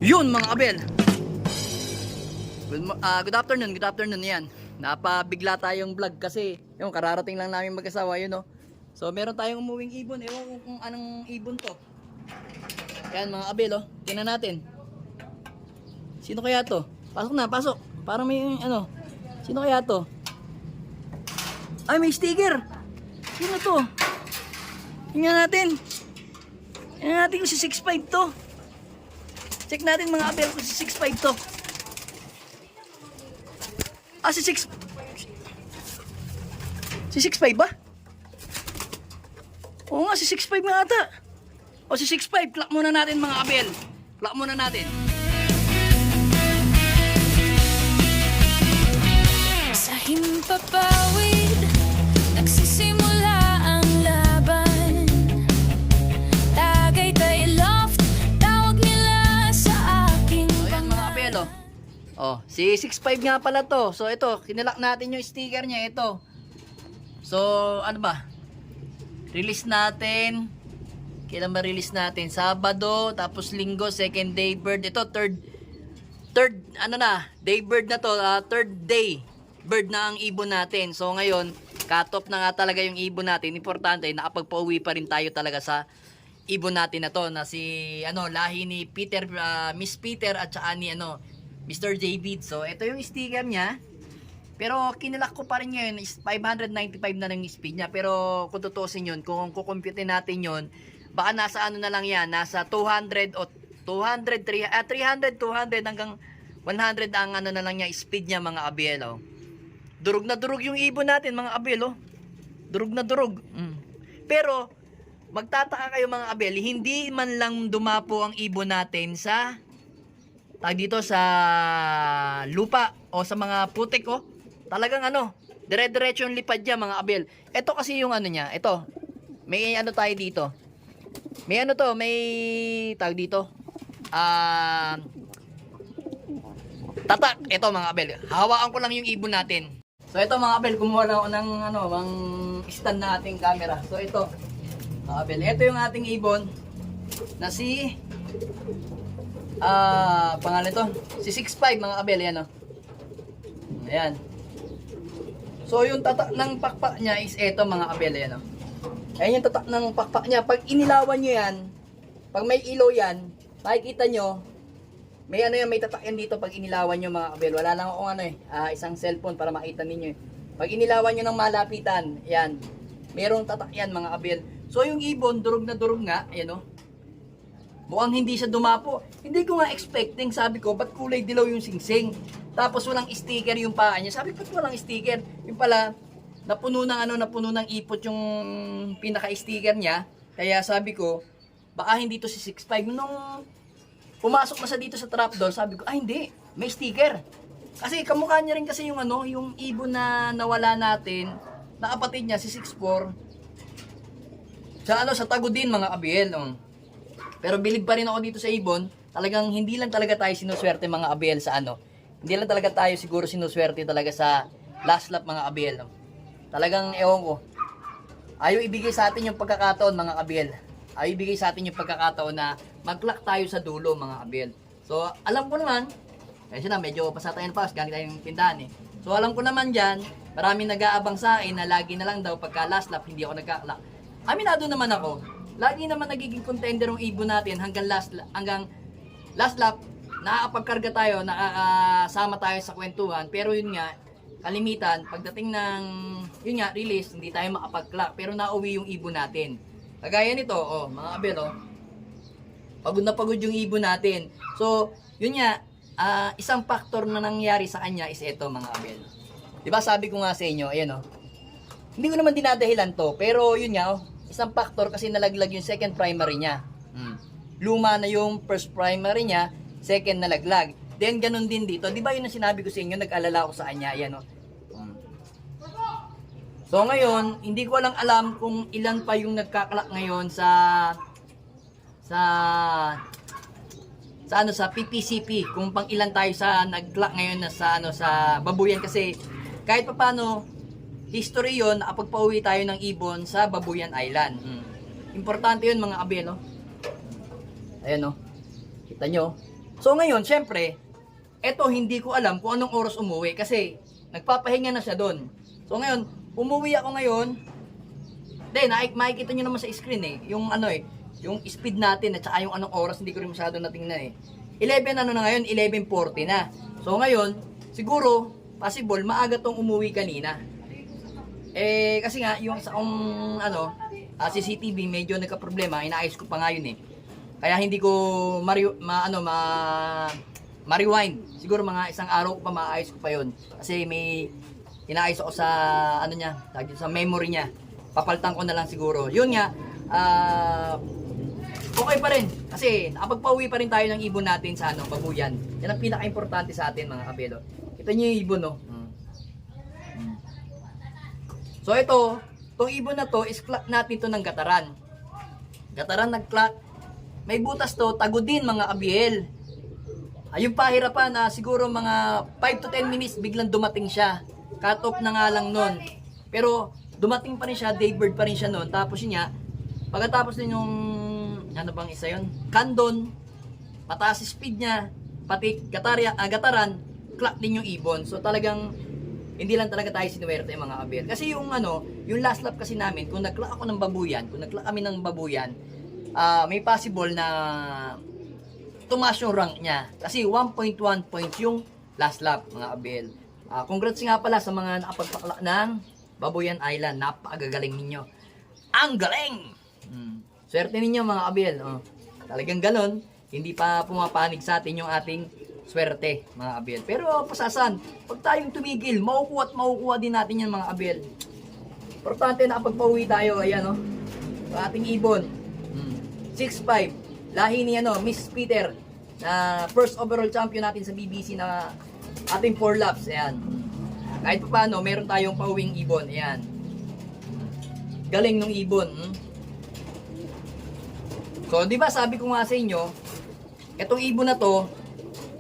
Yun mga kabel. Good afternoon yan. Napabigla tayong vlog kasi yung kararating lang namin mag-asawa yun, no. So meron tayong umuwing ibon. Ewan ko kung anong ibon to. Yan mga kabel, oh. Tingnan natin. Sino kaya to? Pasok na, pasok. Parang may ano. Sino kaya to? Ay, may sticker. Sino to? Tingnan natin. Tingnan natin kung si 6'5 to. Check natin mga kabel kung si 6'5 to. Ah, si 6... Si 6'5 ba? Oo nga, si 6'5 nga ata. O si 6'5, clock muna natin mga kabel. Clock muna natin. Sa himpapawid, nagsisimula ang laban. Tagaytay Loft, tawag nila sa aking O yan mga kabel, oh. Oh, si 6'5 nga pala to. So ito, kinilak natin yung sticker niya, ito. So, ano ba? Release natin. Kailan ba release natin? Sabado, tapos Linggo, second day bird. Ito, third, ano na, day bird na to. Third day bird na ang ibon natin. So ngayon, cut off na nga talaga yung ibon natin. Importante, nakapagpauwi pa rin tayo talaga sa ibon natin na to. Na si, ano, lahi ni Peter, Miss Peter at saka ni, ano, Mr. David. So, ito yung sticker niya. Pero, kinilak ko pa rin ngayon is 595 na lang yung speed niya. Pero, kung tutusin yun, kung kukumpute natin yun, baka nasa ano na lang yan, nasa 200 o 200, 300, 200 hanggang 100 ang ano na lang niya, speed niya mga abelo. Durug na durug yung ibon natin mga abelo. Durug na durug. Pero, magtataka kayo mga abel, hindi man lang dumapo ang ibon natin sa dito sa lupa o sa mga putik, oh. Talagang ano, dire-diretso yung lipad niya mga abel. Ito kasi yung ano niya, ito. May ano tayo dito. May ano to, may tawag dito. Tatak. Ito mga abel. Hawakan ko lang yung ibon natin. So ito mga abel, kumuha lang ako ng ano, ng stand na ating camera. So ito, mga abel, ito yung ating ibon na si pangalan ito, si 6'5 mga kabel, yan, oh. Ayan. So yung tatak ng pakpak niya is eto mga kabel, yan, oh. Ayan yung tatak ng pakpak niya. Pag inilawan nyo yan, pag may ilaw yan, makikita nyo, may ano yan, may tatak yan dito pag inilawan nyo mga kabel. Wala lang akong ano isang cellphone para makita ninyo. Pag inilawan nyo ng malapitan, yan, merong tatak yan mga kabel. So yung ibon, durog na durog nga, ayan, oh. Mukhang hindi siya dumapo. Hindi ko nga expecting, sabi ko, ba't kulay dilaw yung singsing? Tapos walang sticker yung paa niya. Sabi ko, ba't walang sticker? Yung pala, napuno ng ipot yung pinaka-sticker niya. Kaya sabi ko, baka hindi to si 6'5. Nung pumasok na sa dito sa trapdoor, sabi ko, hindi, may sticker. Kasi kamukha niya rin kasi yung ano, yung ibon na nawala natin, na kapatid niya, si 6'4. Sa ano, sa Tagudin mga kabiel, Pero bilib pa rin ako dito sa ibon. Talagang hindi lang talaga tayo sinuswerte mga abel sa ano. Hindi lang talaga tayo siguro sinuswerte talaga sa last lap mga abel. Talagang ewan ko. Ayaw ibigay sa atin yung pagkakataon mga abel. Ayaw ibigay sa atin yung pagkakataon na mag-clock tayo sa dulo mga abel. So alam ko naman, kasi na medyo pasatayan pa, galing tayong tindahan eh. So alam ko naman dyan, maraming nag-aabang sa akin na lagi na lang daw pagka last lap hindi ako nagka-clock. Aminado naman ako. Lagi naman nagiging contender ang ibon natin hanggang last lap, nakakapagkarga tayo, nakakasama tayo sa kwentuhan. Pero yun nga, kalimitan, pagdating ng, yun nga, release, hindi tayo makapag-clock. Pero nauwi yung ibon natin. Kagaya nito, mga abel, pagod na pagod yung ibon natin. So, yun nga, isang factor na nangyari sa kanya is ito, mga abel. Diba sabi ko nga sa inyo, ayan, hindi ko naman dinadahilan to, pero yun nga, isang factor kasi nalaglag yung second primary niya. Luma na yung first primary niya, second nalaglag. Then ganun din dito. 'Di ba 'yun ang sinabi ko sa inyo, nag-alala ako sa kanya, ayan So ngayon, hindi ko lang alam kung ilan pa yung nagkaklak ngayon sa PPCP, kung pang ilan tayo sa nag-clock ngayon na sa sa babuyan kasi kahit papaano history yon, nakapagpauwi tayo ng ibon sa Babuyan Island. Importante yun mga abel, Ayan, Kita nyo. So ngayon, syempre, eto hindi ko alam kung anong oras umuwi kasi nagpapahinga na siya doon. So ngayon, umuwi ako ngayon. Then, makikita nyo naman sa screen eh, yung ano eh, yung speed natin at saka yung anong oras, hindi ko rin masyado natingnan eh. 11 ano na ngayon, 11:40 na. So ngayon, siguro, possible, maaga tong umuwi kanina. Eh, kasi nga, yung sa CCTV, medyo nagka-problema, inaayos ko pa nga yun eh. Kaya hindi ko ma-rewind. Siguro mga isang araw ko pa maayos ko pa yun. Kasi may inaayos ako sa, sa memory niya. Papalitan ko na lang siguro. Yun nga, okay pa rin. Kasi nakapagpauwi pa rin tayo ng ibon natin sa babuyan. Yan ang pinaka-importante sa atin mga kabelo. Kita nyo yung ibon, no? So ito, itong ibon na to, is clock natin to ng gataran. Gataran nag-clock. May butas to, tago din mga kabiel. Yung pahirapan na siguro mga 5 to 10 minutes biglang dumating siya. Cut off na nga lang nun. Pero dumating pa rin siya, daybird pa rin siya nun. Tapos yun nga, pagkatapos din yung, ano bang isa yun? Kandon, mataas speed niya, pati gataran, clock din yung ibon. So talagang, hindi lang talaga tayo sinuwerte mga kabel. Kasi yung yung last lap kasi namin, kung nag-clock ako ng babuyan, kung nag-clock kami ng babuyan, may possible na tumaas yung rank niya. Kasi 1.1 points yung last lap mga kabel. Congrats nga pala sa mga nakapagpaklak ng Babuyan Island. Napakagagaling ninyo. Ang galing! Swerte ninyo mga kabel. Talagang ganon. Hindi pa pumapanig sa atin yung ating swerte mga kabel. Pero pasasan, pag tayong tumigil, makukuha at makukuha din natin yan mga kabel. Importante na kapag pauwi tayo, ayan ang ating ibon. 6'5". Lahi ni Miss Peter, na first overall champion natin sa BBC na ating 4 laps. Ayan. Kahit pa paano, meron tayong pauwing ibon. Ayan. Galing nung ibon. So, di ba sabi ko nga sa inyo, etong ibon na to,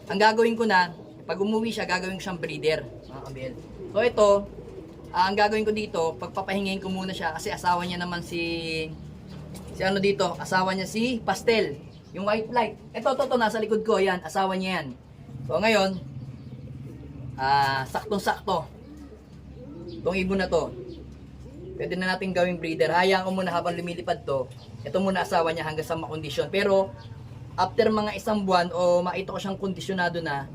ang gagawin ko na, pag umuwi siya, gagawin ko siyang breeder. Mga kabel. So, ito, ang gagawin ko dito, pagpapahingayin ko muna siya, kasi asawa niya naman si dito, asawa niya si Pastel. Yung white light. Ito, nasa likod ko. Yan, asawa niya yan. So, ngayon, saktong-sakto. Itong ibon na to. Pwede na natin gawing breeder. Hayaan ko muna habang lumilipad to. Ito muna asawa niya hanggang sa makondisyon. Pero, after mga isang buwan o makita ko siyang kondisyonado na,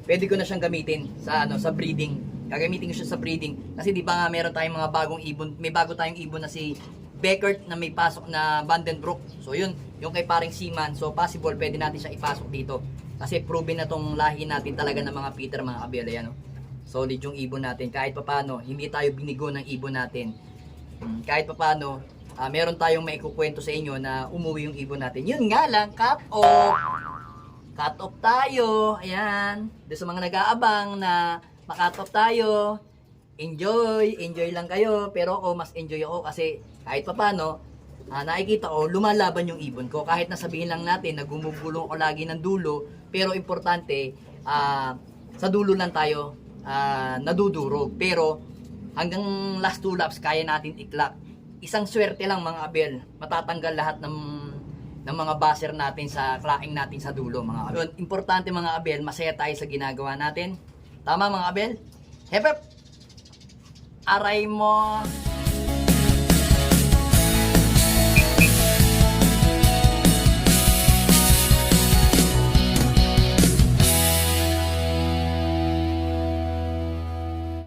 pwede ko na siyang gamitin sa breeding. Gagamitin ko siya sa breeding. Kasi di ba nga meron tayong mga bagong ibon. May bago tayong ibon na si Beckert na may pasok na Vandenbroek. So yun, yung kay paring Seaman. So possible pwede natin siya ipasok dito. Kasi proven na tong lahi natin talaga ng mga Peter, mga kabel. Ayan, solid yung ibon natin. Kahit papano, hindi tayo binigo ng ibon natin. Kahit papano, meron tayong maikukwento sa inyo na umuwi yung ibon natin. Yun nga lang, cut off. Cut off tayo. Ayan. Doon sa mga nag-aabang na makat off tayo. Enjoy lang kayo. Pero ako, mas enjoy ako kasi kahit papano, nakikita ko, lumalaban yung ibon ko. Kahit nasabihin lang natin na gumugulong ako lagi ng dulo, pero importante, sa dulo lang tayo nadudurog. Pero hanggang last 2 laps, kaya natin i-clock. Isang swerte lang mga kabel, matatanggal lahat ng mga buzzer natin sa clocking natin sa dulo mga kabel. Importante mga kabel, masaya tayo sa ginagawa natin. Tama mga kabel? Hep hep! Aray mo!